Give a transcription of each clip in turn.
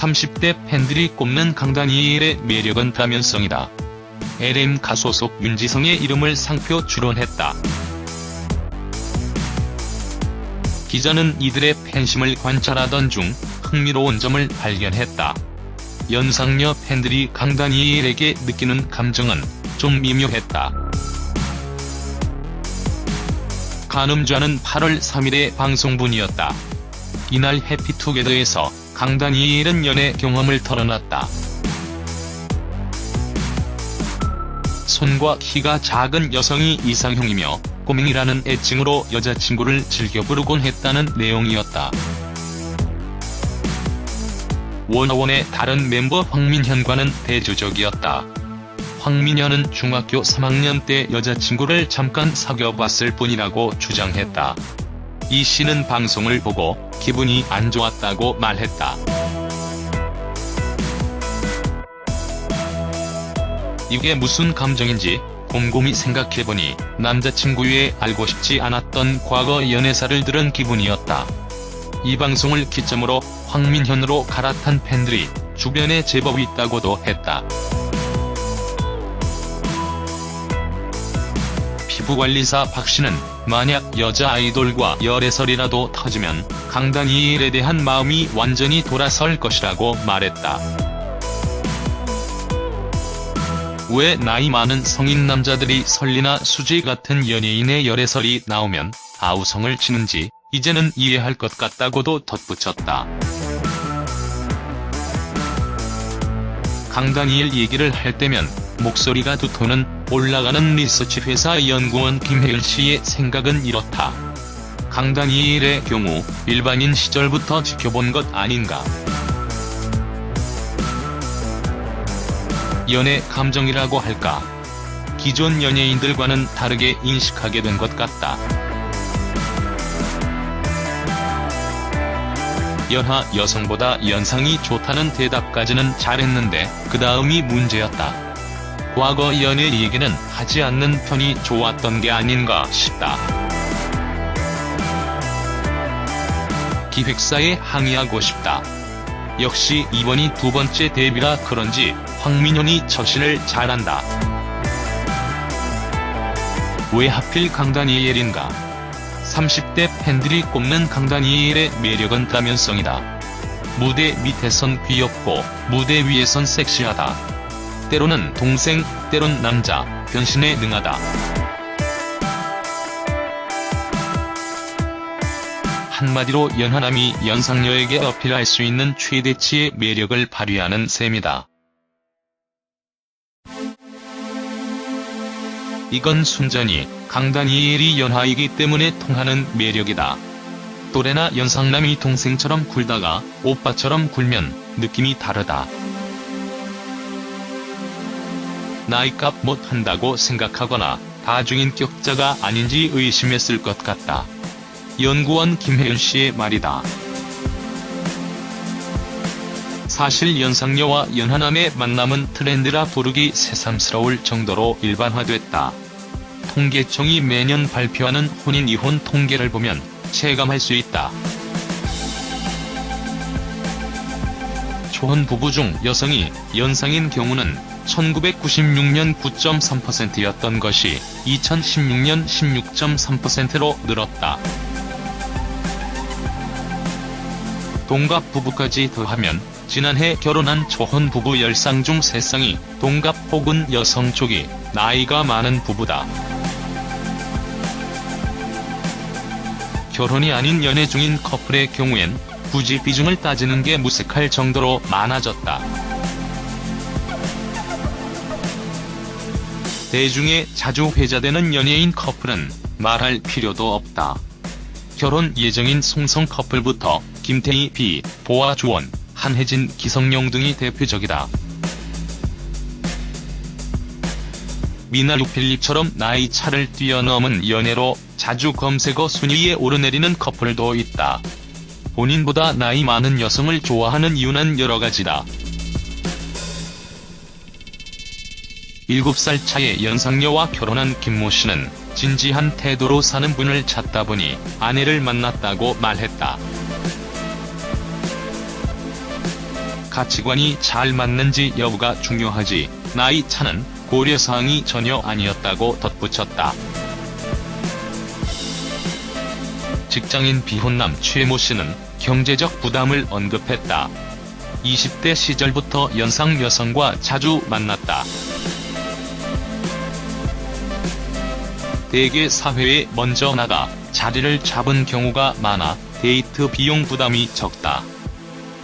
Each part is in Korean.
30대 팬들이 꼽는 강다니엘의 매력은 다면성이다. LM가 소속 윤지성의 이름을 상표 출원했다. 기자는 이들의 팬심을 관찰하던 중 흥미로운 점을 발견했다. 연상녀 팬들이 강다니엘에게 느끼는 감정은 좀 미묘했다. 가늠좌는 8월 3일의 방송분이었다. 이날 해피투게더에서 강다니엘은 연애 경험을 털어놨다. 손과 키가 작은 여성이 이상형이며 꼬맹이라는 애칭으로 여자친구를 즐겨 부르곤 했다는 내용이었다. 워너원의 다른 멤버 황민현과는 대조적이었다. 황민현은 중학교 3학년 때 여자친구를 잠깐 사귀어봤을 뿐이라고 주장했다. 이 씨는 방송을 보고 기분이 안 좋았다고 말했다. 이게 무슨 감정인지 곰곰이 생각해보니 남자친구의 알고 싶지 않았던 과거 연애사를 들은 기분이었다. 이 방송을 기점으로 황민현으로 갈아탄 팬들이 주변에 제법 있다고도 했다. 피부관리사 박씨는 만약 여자 아이돌과 열애설이라도 터지면 강다니엘에 대한 마음이 완전히 돌아설 것이라고 말했다. 왜 나이 많은 성인 남자들이 설리나 수지 같은 연예인의 열애설이 나오면 아우성을 치는지 이제는 이해할 것 같다고도 덧붙였다. 강다니엘 얘기를 할 때면 목소리가 두터는 올라가는 리서치 회사 연구원 김혜은 씨의 생각은 이렇다. 강다니엘의 경우 일반인 시절부터 지켜본 것 아닌가. 연애 감정이라고 할까. 기존 연예인들과는 다르게 인식하게 된 것 같다. 연하 여성보다 연상이 좋다는 대답까지는 잘했는데 그 다음이 문제였다. 과거 연애 얘기는 하지 않는 편이 좋았던 게 아닌가 싶다. 기획사에 항의하고 싶다. 역시 이번이 두 번째 데뷔라 그런지 황민현이 처신을 잘한다. 왜 하필 강다니엘인가? 30대 팬들이 꼽는 강다니엘의 매력은 다면성이다. 무대 밑에선 귀엽고 무대 위에선 섹시하다. 때로는 동생, 때론 남자, 변신에 능하다. 한마디로 연하남이 연상녀에게 어필할 수 있는 최대치의 매력을 발휘하는 셈이다. 이건 순전히 강다니엘이 연하이기 때문에 통하는 매력이다. 또래나 연상남이 동생처럼 굴다가 오빠처럼 굴면 느낌이 다르다. 나이값 못한다고 생각하거나 다중인격자가 아닌지 의심했을 것 같다. 연구원 김혜은 씨의 말이다. 사실 연상녀와 연하남의 만남은 트렌드라 부르기 새삼스러울 정도로 일반화됐다. 통계청이 매년 발표하는 혼인-이혼 통계를 보면 체감할 수 있다. 초혼 부부 중 여성이 연상인 경우는 1996년 9.3%였던 것이 2016년 16.3%로 늘었다. 동갑 부부까지 더하면 지난해 결혼한 초혼 부부 10쌍 중 3쌍이 동갑 혹은 여성 쪽이 나이가 많은 부부다. 결혼이 아닌 연애 중인 커플의 경우엔 굳이 비중을 따지는 게 무색할 정도로 많아졌다. 대중에 자주 회자되는 연예인 커플은 말할 필요도 없다. 결혼 예정인 송성 커플부터 김태희 B, 보아 주원, 한혜진, 기성용 등이 대표적이다. 미나 유필립처럼 나이 차를 뛰어넘은 연애로 자주 검색어 순위에 오르내리는 커플도 있다. 본인보다 나이 많은 여성을 좋아하는 이유는 여러 가지다. 7살 차의 연상녀와 결혼한 김모 씨는 진지한 태도로 사는 분을 찾다 보니 아내를 만났다고 말했다. 가치관이 잘 맞는지 여부가 중요하지 나이 차는 고려사항이 전혀 아니었다고 덧붙였다. 직장인 비혼남 최모 씨는 경제적 부담을 언급했다. 20대 시절부터 연상 여성과 자주 만났다. 대개 사회에 먼저 나가 자리를 잡은 경우가 많아 데이트 비용 부담이 적다.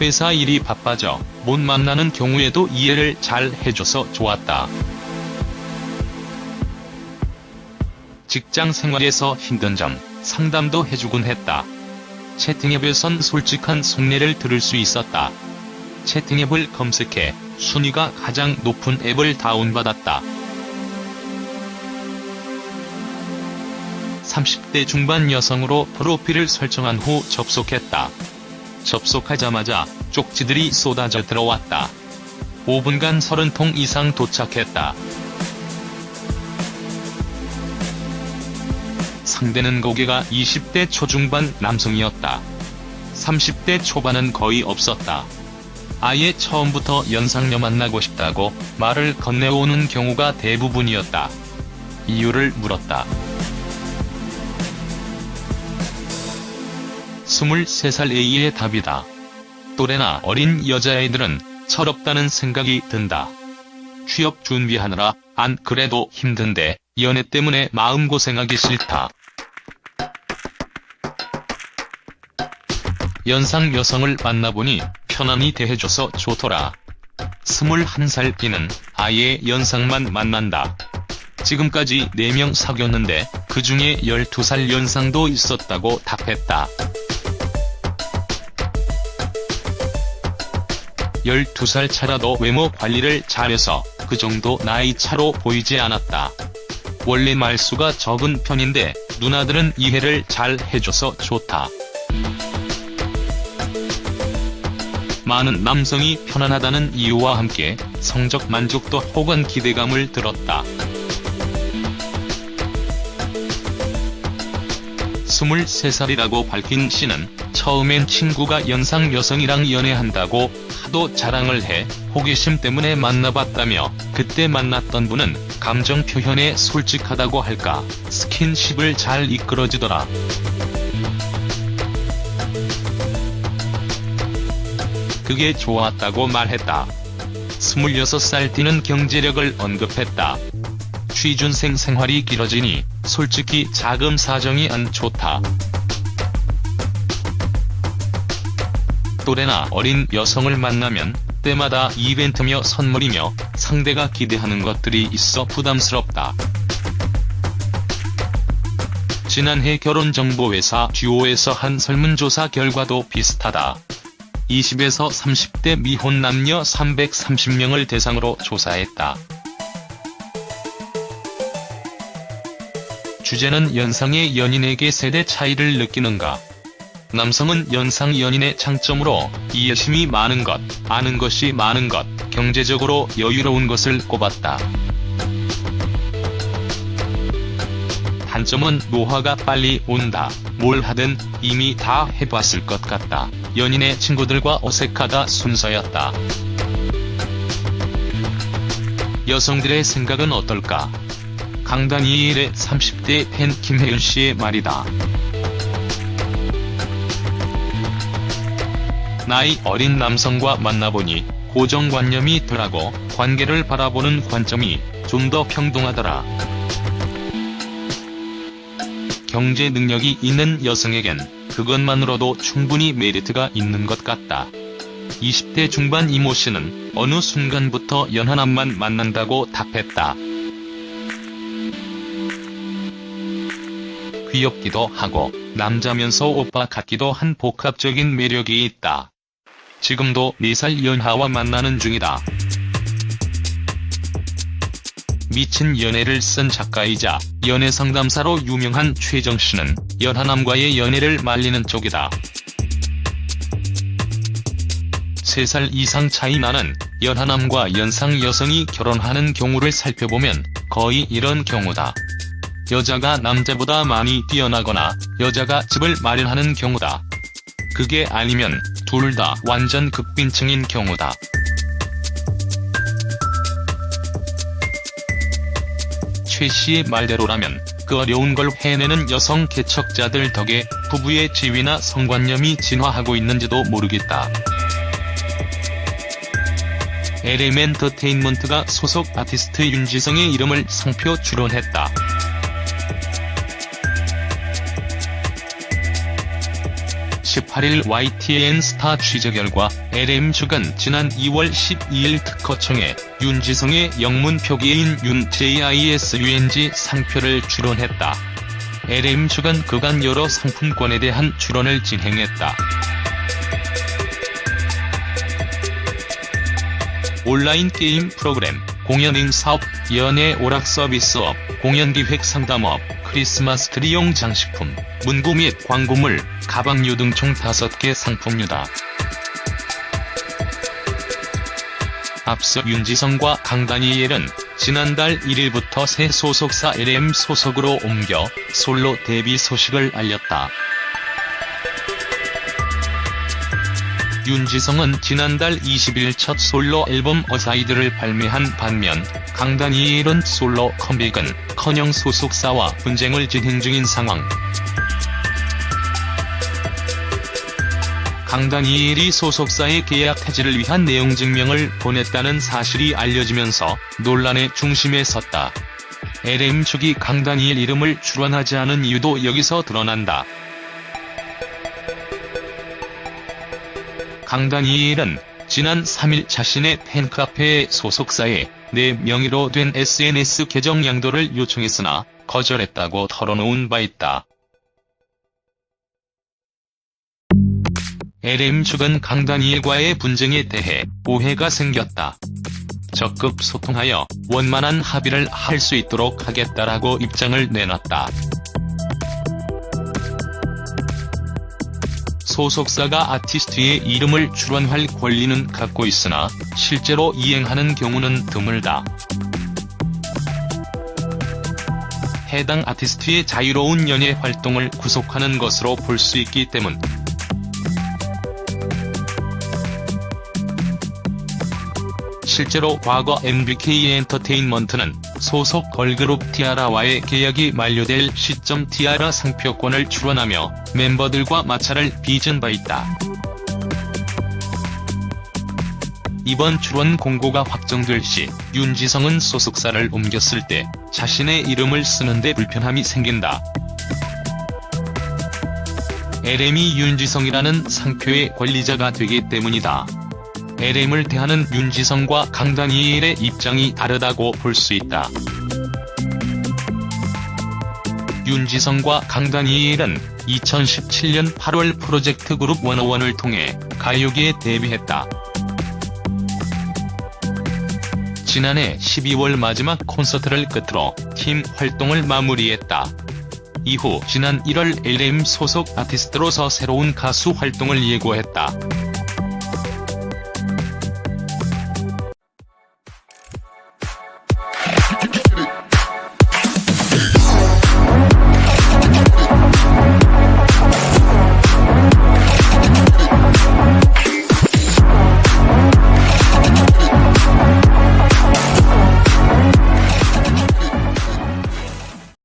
회사 일이 바빠져 못 만나는 경우에도 이해를 잘 해줘서 좋았다. 직장 생활에서 힘든 점 상담도 해주곤 했다. 채팅앱에선 솔직한 속내를 들을 수 있었다. 채팅앱을 검색해 순위가 가장 높은 앱을 다운받았다. 30대 중반 여성으로 프로필을 설정한 후 접속했다. 접속하자마자 쪽지들이 쏟아져 들어왔다. 5분간 30통 이상 도착했다. 상대는 고개가 20대 초중반 남성이었다. 30대 초반은 거의 없었다. 아예 처음부터 연상녀 만나고 싶다고 말을 건네오는 경우가 대부분이었다. 이유를 물었다. 23살 A의 답이다. 또래나 어린 여자애들은 철없다는 생각이 든다. 취업 준비하느라 안 그래도 힘든데 연애 때문에 마음고생하기 싫다. 연상 여성을 만나보니 편안히 대해줘서 좋더라. 21살 B는 아예 연상만 만난다. 지금까지 4명 사귀었는데 그중에 12살 연상도 있었다고 답했다. 12살 차라도 외모 관리를 잘해서 그 정도 나이 차로 보이지 않았다. 원래 말수가 적은 편인데 누나들은 이해를 잘 해줘서 좋다. 많은 남성이 편안하다는 이유와 함께 성적 만족도 혹은 기대감을 들었다. 23살이라고 밝힌 씨는 처음엔 친구가 연상 여성이랑 연애한다고 하도 자랑을 해 호기심 때문에 만나봤다며 그때 만났던 분은 감정 표현에 솔직하다고 할까 스킨십을 잘 이끌어주더라. 그게 좋았다고 말했다. 26살 D는 경제력을 언급했다. 취준생 생활이 길어지니 솔직히 자금 사정이 안 좋다. 또래나 어린 여성을 만나면 때마다 이벤트며 선물이며 상대가 기대하는 것들이 있어 부담스럽다. 지난해 결혼정보회사 듀오에서 한 설문조사 결과도 비슷하다. 20에서 30대 미혼 남녀 330명을 대상으로 조사했다. 주제는 연상의 연인에게 세대 차이를 느끼는가. 남성은 연상 연인의 장점으로 이해심이 많은 것, 아는 것이 많은 것, 경제적으로 여유로운 것을 꼽았다. 단점은 노화가 빨리 온다. 뭘 하든 이미 다 해봤을 것 같다. 연인의 친구들과 어색하다 순서였다. 여성들의 생각은 어떨까? 강다니엘의 30대 팬 김혜윤 씨의 말이다. 나이 어린 남성과 만나보니 고정관념이 덜하고 관계를 바라보는 관점이 좀 더 평등하더라. 경제 능력이 있는 여성에겐 그것만으로도 충분히 메리트가 있는 것 같다. 20대 중반 이모 씨는 어느 순간부터 연하남만 만난다고 답했다. 귀엽기도 하고 남자면서 오빠 같기도 한 복합적인 매력이 있다. 지금도 4살 연하와 만나는 중이다. 미친 연애를 쓴 작가이자 연애상담사로 유명한 최정씨는 연하남과의 연애를 말리는 쪽이다. 3살 이상 차이 나는 연하남과 연상 여성이 결혼하는 경우를 살펴보면 거의 이런 경우다. 여자가 남자보다 많이 뛰어나거나 여자가 집을 마련하는 경우다. 그게 아니면 둘 다 완전 극빈층인 경우다. 최 씨의 말대로라면 그 어려운 걸 해내는 여성 개척자들 덕에 부부의 지위나 성관념이 진화하고 있는지도 모르겠다. LM엔터테인먼트가 소속 아티스트 윤지성의 이름을 상표 출원했다. 18일 YTN 스타 취재 결과 LM 측은 지난 2월 12일 특허청에 윤지성의 영문 표기인 윤JISUNG 상표를 출원했다. LM 측은 그간 여러 상품권에 대한 출원을 진행했다. 온라인 게임 프로그램, 공연행 사업, 연예 오락 서비스업, 공연기획 상담업, 크리스마스 트리용 장식품, 문구 및 광고물, 가방류 등 총 5개 상품류다. 앞서 윤지성과 강다니엘은 지난달 1일부터 새 소속사 LM 소속으로 옮겨 솔로 데뷔 소식을 알렸다. 윤지성은 지난달 20일 첫 솔로 앨범 어사이드를 발매한 반면 강다니엘은 솔로 컴백은커녕 소속사와 분쟁을 진행 중인 상황. 강다니엘이 소속사의 계약 해지를 위한 내용 증명을 보냈다는 사실이 알려지면서 논란의 중심에 섰다. LM 측이 강다니엘 이름을 출원하지 않은 이유도 여기서 드러난다. 강다니엘은 지난 3일 자신의 팬카페에 소속사에 내 명의로 된 SNS 계정 양도를 요청했으나 거절했다고 털어놓은 바 있다. LM 측은 강다니엘과의 분쟁에 대해 오해가 생겼다. 적극 소통하여 원만한 합의를 할 수 있도록 하겠다라고 입장을 내놨다. 소속사가 아티스트의 이름을 출원할 권리는 갖고 있으나 실제로 이행하는 경우는 드물다. 해당 아티스트의 자유로운 연예 활동을 구속하는 것으로 볼 수 있기 때문. 실제로 과거 MBK 엔터테인먼트는 소속 걸그룹 티아라와의 계약이 만료될 시점 티아라 상표권을 출원하며 멤버들과 마찰을 빚은 바 있다. 이번 출원 공고가 확정될 시 윤지성은 소속사를 옮겼을 때 자신의 이름을 쓰는데 불편함이 생긴다. LM이 윤지성이라는 상표의 권리자가 되기 때문이다. LM을 대하는 윤지성과 강다니엘의 입장이 다르다고 볼 수 있다. 윤지성과 강다니엘은 2017년 8월 프로젝트 그룹 101을 통해 가요계에 데뷔했다. 지난해 12월 마지막 콘서트를 끝으로 팀 활동을 마무리했다. 이후 지난 1월 LM 소속 아티스트로서 새로운 가수 활동을 예고했다.